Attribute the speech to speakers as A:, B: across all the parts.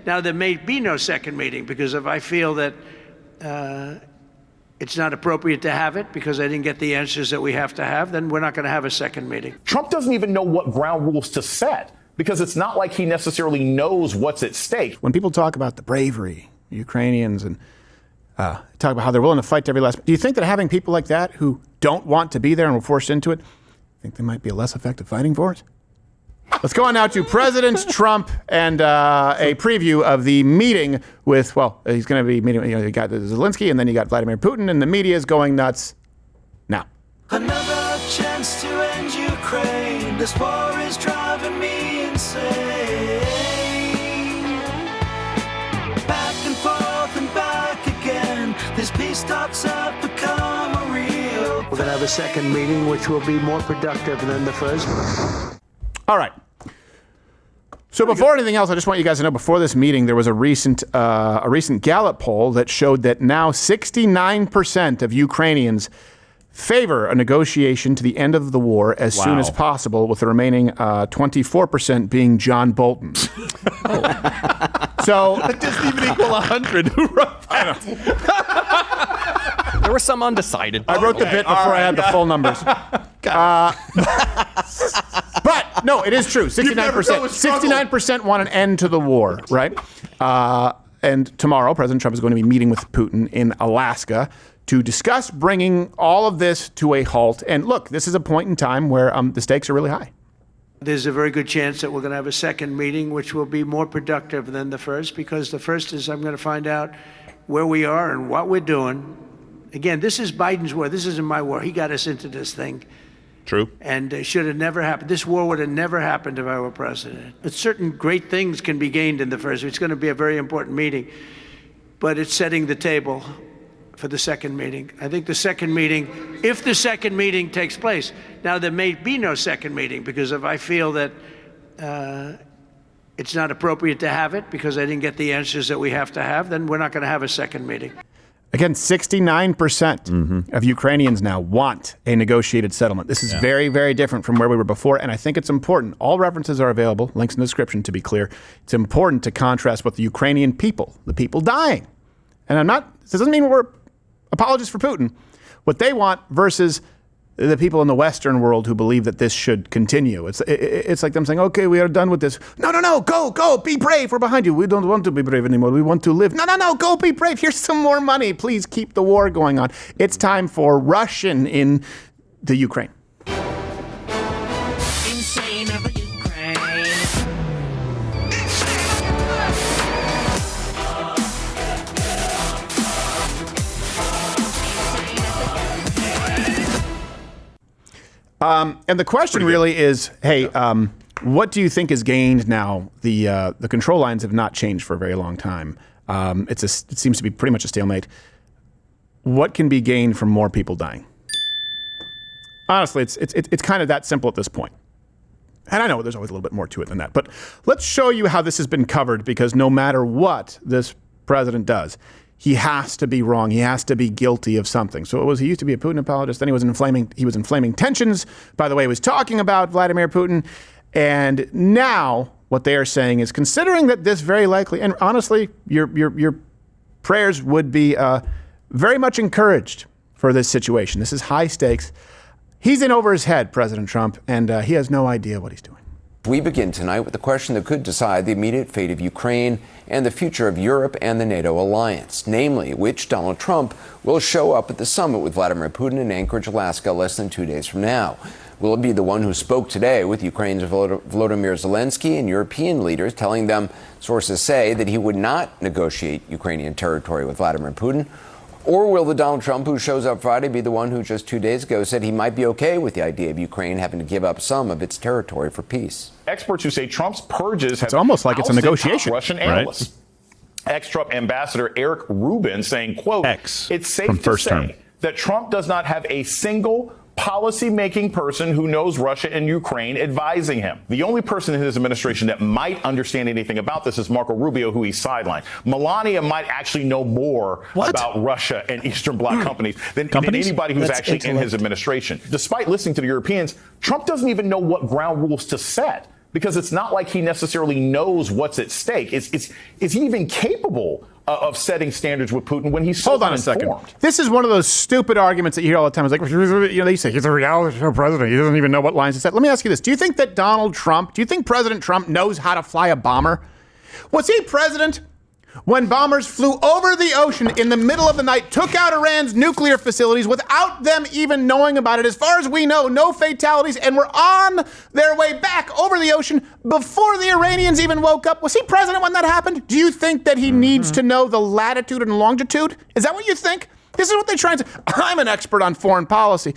A: Now, there may be no second meeting, because if I feel that it's not appropriate to have it because I didn't get the answers that we have to have, then we're not going to have a second meeting.
B: Trump doesn't even know what ground rules to set, because it's not like he necessarily knows what's at stake.
C: When people talk about the bravery, Ukrainians, and talk about how they're willing to fight to every last, do you think that having people like that who don't want to be there and were forced into it, think they might be a less effective fighting force? Let's go on now to President Trump and a preview of the meeting with, well, he's going to be meeting, you got Zelensky and then you got Vladimir Putin, and the media is going nuts now.
D: Another chance to end Ukraine. This war is driving me insane. Back and forth and back again. These peace talks have become a real.
A: We're going to have a second meeting, which will be more productive than the first.
C: All right. So before anything else, I just want you guys to know, before this meeting, there was a recent Gallup poll that showed that now 69% of Ukrainians favor a negotiation to the end of the war as soon as possible, with the remaining 24% being John Bolton. So
E: that doesn't even equal 100. Who wrote that?
F: There were some undecided.
C: I wrote the bit before I had the full numbers. But no, it is true. 69% want an end to the war, right? And tomorrow, President Trump is going to be meeting with Putin in Alaska to discuss bringing all of this to a halt. And look, this is a point in time where the stakes are really high.
A: There's a very good chance that we're going to have a second meeting, which will be more productive than the first, because the first is I'm going to find out where we are and what we're doing. Again, this is Biden's war. This isn't my war. He got us into this thing.
E: True.
A: And it should have never happened. This war would have never happened if I were president. But certain great things can be gained in the first. It's going to be a very important meeting. But it's setting the table for the second meeting. I think the second meeting, if the second meeting takes place. Now, there may be no second meeting, because if I feel that it's not appropriate to have it because I didn't get the answers that we have to have, then we're not going to have a second meeting.
C: Again, 69% of Ukrainians now want a negotiated settlement. This is very, very different from where we were before, and I think it's important. All references are available, links in the description, to be clear. It's important to contrast what the Ukrainian people, the people dying, and this doesn't mean we're apologists for Putin, what they want versus the people in the Western world who believe that this should continue. It's like them saying, okay, we are done with this. No, go, be brave. We're behind you. We don't want to be brave anymore. We want to live. No, go be brave. Here's some more money. Please keep the war going on. It's time for Russian in the Ukraine.
D: Insane of Ukraine.
C: And the question really is, hey, what do you think is gained now? The control lines have not changed for a very long time. It seems to be pretty much a stalemate. What can be gained from more people dying? Honestly, it's kind of that simple at this point. And I know there's always a little bit more to it than that. But let's show you how this has been covered, because no matter what this president does, he has to be wrong. He has to be guilty of something. So he used to be a Putin apologist. Then he was inflaming tensions. By the way, he was talking about Vladimir Putin. And now what they are saying is, considering that this very likely, and honestly, your prayers would be very much encouraged for this situation. This is high stakes. He's in over his head, President Trump, and he has no idea what he's doing.
G: We begin tonight with the question that could decide the immediate fate of Ukraine and the future of Europe and the NATO alliance, namely which Donald Trump will show up at the summit with Vladimir Putin in Anchorage, Alaska, less than 2 days from now. Will it be the one who spoke today with Ukraine's Volodymyr Zelensky and European leaders, telling them, sources say, that he would not negotiate Ukrainian territory with Vladimir Putin? Or will the Donald Trump who shows up Friday be the one who just 2 days ago said he might be okay with the idea of Ukraine having to give up some of its territory for peace?
B: Experts who say Trump's purges have
C: it's almost like it's a negotiation.
B: Russian analysts. Right? Ex-Trump ambassador Eric Rubin saying, quote, it's safe to say that Trump does not have a single policy-making person who knows Russia and Ukraine advising him. The only person in his administration that might understand anything about this is Marco Rubio, who he sidelined. Melania might actually know more about Russia and Eastern Bloc companies than anybody who's actually in his administration. Despite listening to the Europeans, Trump doesn't even know what ground rules to set, because it's not like he necessarily knows what's at stake. Is he even capable of setting standards with Putin when he's so
C: Hold on a second. This is one of those stupid arguments that you hear all the time. It's like, they say he's a reality show president. He doesn't even know what lines to set. Let me ask you this. Do you think that do you think President Trump knows how to fly a bomber? Was he president when bombers flew over the ocean in the middle of the night, took out Iran's nuclear facilities without them even knowing about it? As far as we know, no fatalities, and were on their way back over the ocean before the Iranians even woke up. Was he president when that happened? Do you think that he needs to know the latitude and longitude? Is that what you think? This is what they try and say. I'm an expert on foreign policy.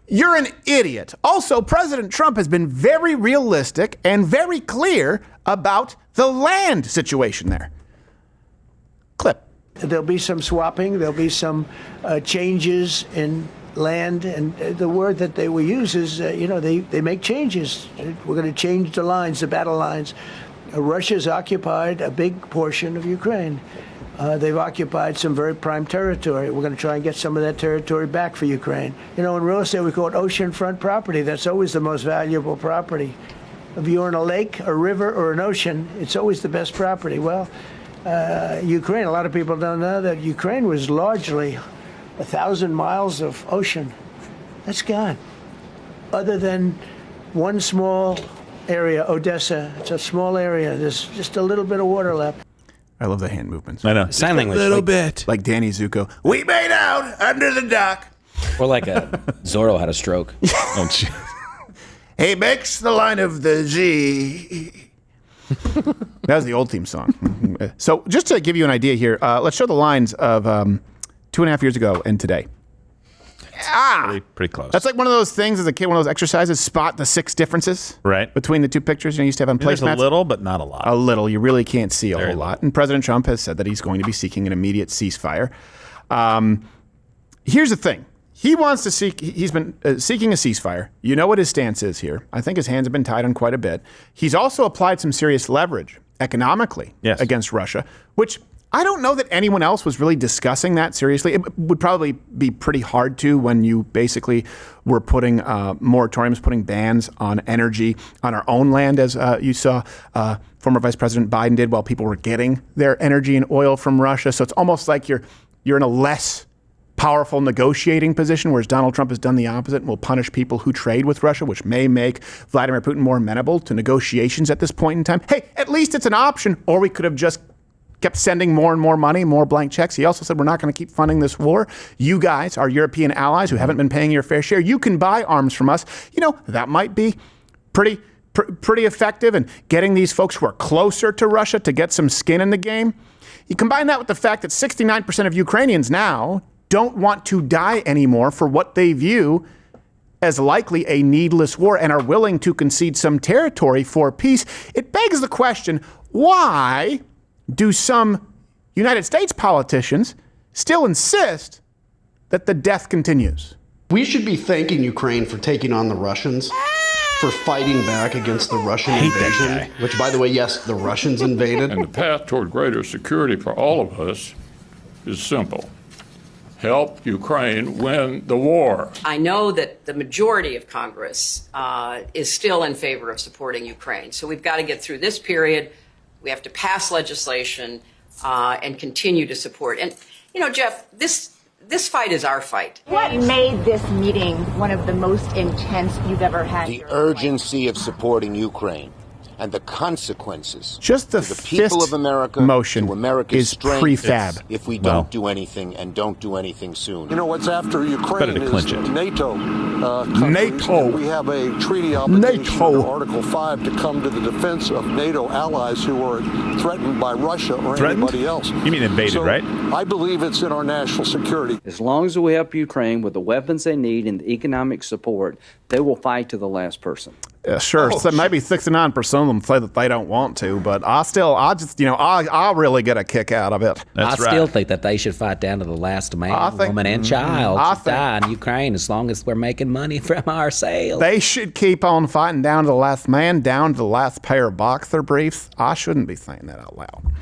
C: You're an idiot. Also, President Trump has been very realistic and very clear about the land situation there. Clip.
A: There'll be some swapping. There'll be some changes in land. And the word that they will use is, they make changes. We're going to change the lines, the battle lines. Russia's occupied a big portion of Ukraine. They've occupied some very prime territory. We're going to try and get some of that territory back for Ukraine. In real estate, we call it oceanfront property. That's always the most valuable property. If you're in a lake, a river, or an ocean, it's always the best property. Well, Ukraine, a lot of people don't know that Ukraine was largely 1,000 miles of ocean. That's gone. Other than one small area, Odessa. It's a small area. There's just a little bit of water left.
C: I love the hand movements.
E: I know.
F: Sign language.
E: A little bit.
C: Like Danny Zuko. We made out under the dock.
F: Or like Zorro had a stroke.
E: Oh, gee.
C: He makes the line of the G. That was the old theme song. So just to give you an idea here, let's show the lines of 2.5 years ago and today.
E: Pretty close.
C: That's like one of those things as a kid, one of those exercises, spot the 6 differences between the two pictures you used to have on
E: There's
C: placemats.
E: a little, but not a lot.
C: A little. You really can't see a
E: Very
C: whole lot.
E: little.
C: And President Trump has said that he's going to be seeking an immediate ceasefire. Here's the thing. He's been seeking a ceasefire. You know what his stance is here. I think his hands have been tied on quite a bit. He's also applied some serious leverage economically against Russia, which I don't know that anyone else was really discussing that seriously. It would probably be pretty hard to when you basically were putting moratoriums, putting bans on energy on our own land, as you saw former Vice President Biden did while people were getting their energy and oil from Russia. So it's almost like you're in a less powerful negotiating position, whereas Donald Trump has done the opposite and will punish people who trade with Russia, which may make Vladimir Putin more amenable to negotiations at this point in time. Hey, at least it's an option, or we could have just kept sending more and more money, more blank checks. He also said, we're not going to keep funding this war. You guys, our European allies who haven't been paying your fair share, you can buy arms from us. That might be pretty effective in getting these folks who are closer to Russia to get some skin in the game. You combine that with the fact that 69% of Ukrainians now don't want to die anymore for what they view as likely a needless war and are willing to concede some territory for peace. It begs the question, why do some United States politicians still insist that the death continues?
H: We should be thanking Ukraine for taking on the Russians, for fighting back against the Russian invasion, which, by the way, yes, the Russians invaded.
I: And the path toward greater security for all of us is simple. Help Ukraine win the war.
J: I know that the majority of Congress is still in favor of supporting Ukraine. So we've got to get through this period. We have to pass legislation and continue to support. And, Jeff, this fight is our fight.
K: What made this meeting one of the most intense you've ever had?
L: The urgency of supporting Ukraine and the consequences
C: just the
L: to the people of America,
C: motion
L: to America's
C: is
L: strength
C: prefab.
L: If we don't do anything and don't do anything soon.
M: What's after Ukraine
E: better to clinch
M: is
E: it.
M: NATO.
C: NATO.
M: We have a treaty obligation under Article 5 to come to the defense of NATO allies who are threatened by Russia or anybody else.
E: You mean invaded, right?
M: I believe it's in our national security.
N: As long as we help Ukraine with the weapons they need and the economic support, they will fight to the last person.
C: Sure. So maybe 69% of them say that they don't want to, but I'll really get a kick out of it.
F: I still think that they should fight down to the last man, woman, and child to die in Ukraine as long as we're making money from our sales.
C: They should keep on fighting down to the last man, down to the last pair of boxer briefs. I shouldn't be saying that out loud.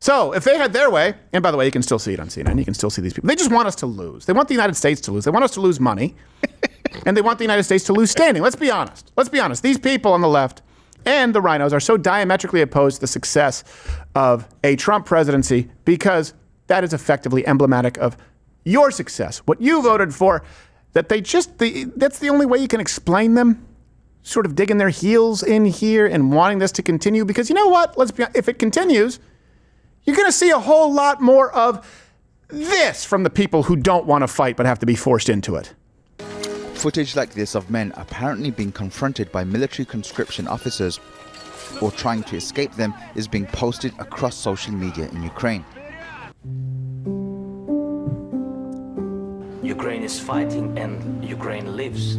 C: So if they had their way, and by the way, you can still see it on CNN, you can still see these people. They just want us to lose. They want the United States to lose. They want us to lose money. And they want the United States to lose standing. Let's be honest. Let's be honest. These people on the left and the rhinos are so diametrically opposed to the success of a Trump presidency because that is effectively emblematic of your success, what you voted for, that that's the only way you can explain them sort of digging their heels in here and wanting this to continue. Because you know what? Let's be honest. If it continues, you're going to see a whole lot more of this from the people who don't want to fight but have to be forced into it.
O: Footage like this of men apparently being confronted by military conscription officers or trying to escape them is being posted across social media in Ukraine.
P: Ukraine is fighting and Ukraine lives.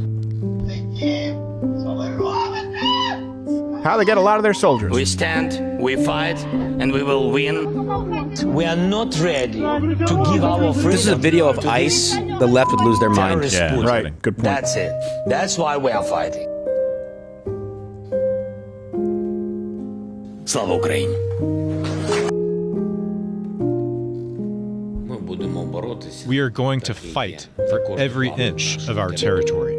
C: How they get a lot of their soldiers.
P: We stand, we fight, and we will win. We are not ready to give our freedom.
F: This is a video of ICE. The left would lose their mind.
C: Yeah, right. Good point.
P: That's it. That's why we are fighting. Slava Ukraini!
E: We are going to fight for every inch of our territory.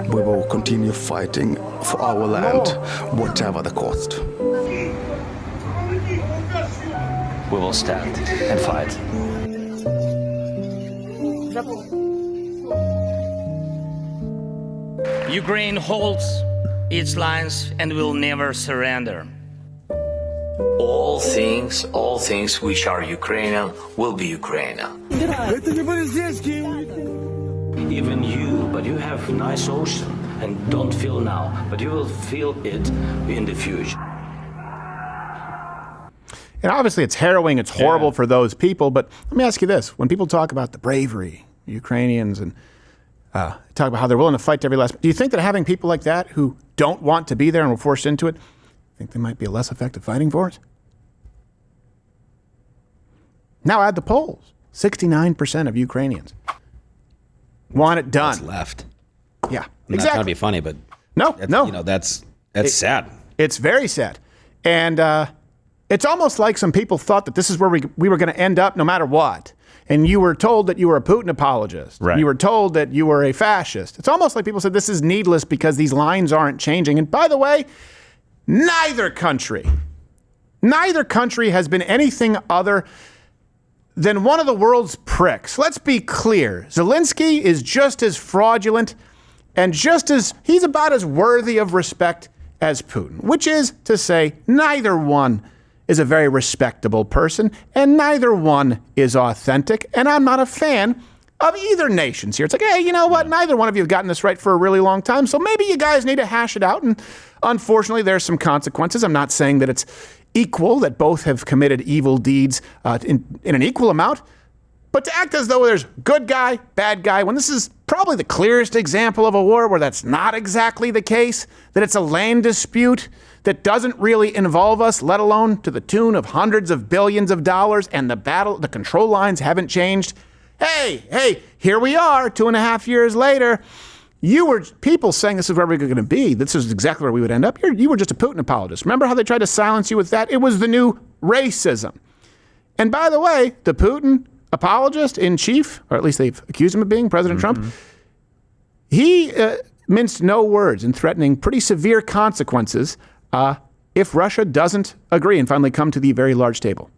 Q: We will continue fighting for our land, whatever the cost.
P: We will stand and fight. Ukraine holds its lines and will never surrender. All things which are Ukrainian will be Ukrainian. Even you, but you have nice ocean and don't feel now, but you will feel it in the future.
C: And obviously it's harrowing, it's horrible for those people, but let me ask you this. When people talk about the bravery of Ukrainians and talk about how they're willing to fight to every last, do you think that having people like that who don't want to be there and were forced into it, think they might be a less effective fighting force? Now add the polls. 69% of Ukrainians want it done.
F: That's left.
C: Yeah,
F: I'm
C: exactly.
F: not trying to be funny, but
C: no.
F: That's sad.
C: It's very sad. And it's almost like some people thought that this is where we were going to end up no matter what. And you were told that you were a Putin apologist.
E: Right.
C: You were told that you were a fascist. It's almost like people said this is needless because these lines aren't changing. And by the way, neither country has been anything other than one of the world's pricks. Let's be clear. Zelensky is just as fraudulent and he's about as worthy of respect as Putin, which is to say neither one is a very respectable person and neither one is authentic. And I'm not a fan of either nations here. It's like, hey, you know what? Neither one of you have gotten this right for a really long time. So maybe you guys need to hash it out. And unfortunately, there's some consequences. I'm not saying that it's equal, that both have committed evil deeds in an equal amount. But to act as though there's good guy, bad guy, when this is probably the clearest example of a war where that's not exactly the case, that it's a land dispute that doesn't really involve us, let alone to the tune of hundreds of billions of dollars, and the control lines haven't changed. Hey, here we are 2.5 years later. You were people saying this is where we're going to be. This is exactly where we would end up. You were just a Putin apologist. Remember how they tried to silence you with that? It was the new racism. And by the way, the Putin apologist in chief, or at least they've accused him of being, President Trump, he minced no words in threatening pretty severe consequences if Russia doesn't agree and finally come to the very large table.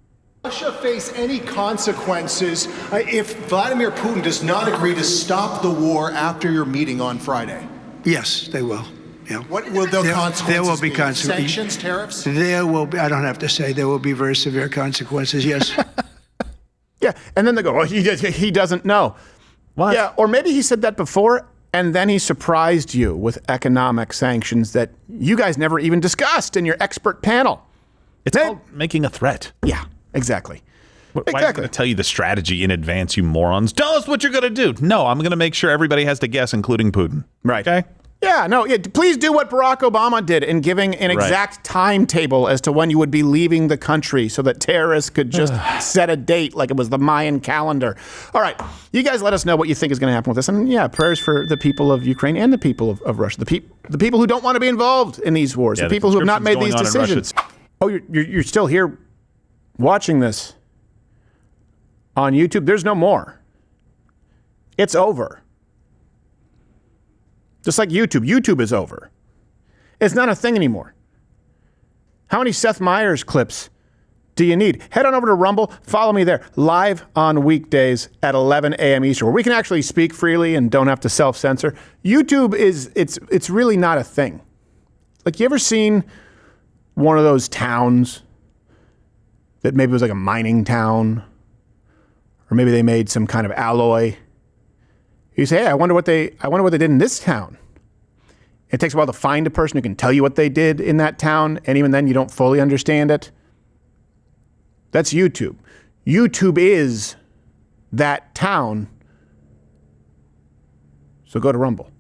R: Russia face any consequences if Vladimir Putin does not agree to stop the war after your meeting on Friday?
A: Yes, they will. Yeah.
R: What will the consequences
A: There will be
R: be?
A: consequences.
R: Sanctions, tariffs?
A: There will be, I don't have to say, there will be very severe consequences, yes.
C: Yeah, and then they go, he doesn't know.
E: What?
C: Yeah, or maybe he said that before, and then he surprised you with economic sanctions that you guys never even discussed in your expert panel.
E: It's called making a threat.
C: Yeah, exactly.
E: Why am I going to tell you the strategy in advance, you morons? Tell us what you're going to do. No, I'm going to make sure everybody has to guess, including Putin.
C: Right.
E: Okay?
C: Please do what Barack Obama did in giving an exact timetable as to when you would be leaving the country so that terrorists could just set a date like it was the Mayan calendar. All right. You guys let us know what you think is going to happen with this. And prayers for the people of Ukraine and the people of Russia, the people who don't want to be involved in these wars, the people who have not made these decisions. Oh, you're still here watching this on YouTube. There's no more. It's over. Just like YouTube. YouTube is over. It's not a thing anymore. How many Seth Meyers clips do you need? Head on over to Rumble. Follow me there. Live on weekdays at 11 a.m. Eastern, where we can actually speak freely and don't have to self-censor. YouTube it's really not a thing. Like, you ever seen one of those towns that maybe was like a mining town, or maybe they made some kind of alloy? You say, hey, I wonder what they did in this town. It takes a while to find a person who can tell you what they did in that town, and even then you don't fully understand it. That's YouTube. YouTube is that town. So go to Rumble.